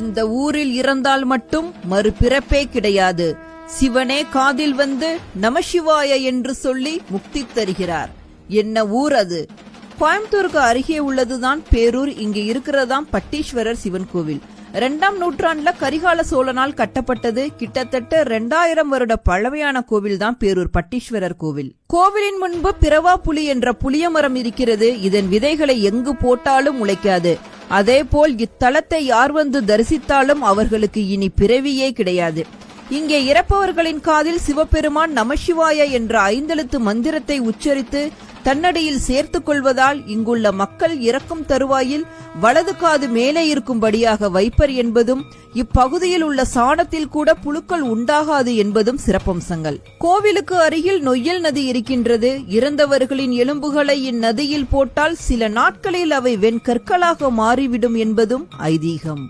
இந்த ஊரில் இறந்தால் மட்டும் மறுபிறப்பே கிடையாது. சிவனே காதில் வந்து நமசிவாய என்று சொல்லி முக்தி தருகிறார். என்ன ஊர் அது? கோயம்புத்தூருக்கு அருகே உள்ளதுதான் பேரூர். இங்க இருக்கிறதாம் பட்டீஸ்வரர் சிவன் கோவில். 2ஆம் நூற்றாண்டுல கரிகால சோழனால் கட்டப்பட்டது. கிட்டத்தட்ட 2000 வருட பழமையான கோவில் தான் பேரூர் பட்டீஸ்வரர் கோவில். கோவிலின் முன்பு பிறவா புலி என்ற புளிய மரம் இருக்கிறது. இதன் விதைகளை எங்கு போட்டாலும் முளைக்காது. அதேபோல் இத்தலத்தை யார் வந்து தரிசித்தாலும் அவர்களுக்கு இனி பிறவியே கிடையாது. இங்கே இறப்பவர்களின் காதில் சிவபெருமான் நமசிவாய என்ற 5 எழுத்து மந்திரத்தை உச்சரித்து தன்னடியில் சேர்த்துக் கொள்வதால் இங்குள்ள மக்கள் இறக்கும் தருவாயில் வலது காது மேலே இருக்கும்படியாக வைப்பர் என்பதும், இப்பகுதியில் உள்ள சாணத்தில் கூட புழுக்கள் உண்டாகாது என்பதும் சிறப்பம்சங்கள். கோவிலுக்கு அருகில் நொய்யல் நதி இருக்கின்றது. இறந்தவர்களின் எலும்புகளை இந்நதியில் போட்டால் சில நாட்களில் அவை வெண்கற்களாக மாறிவிடும் என்பதும் ஐதீகம்.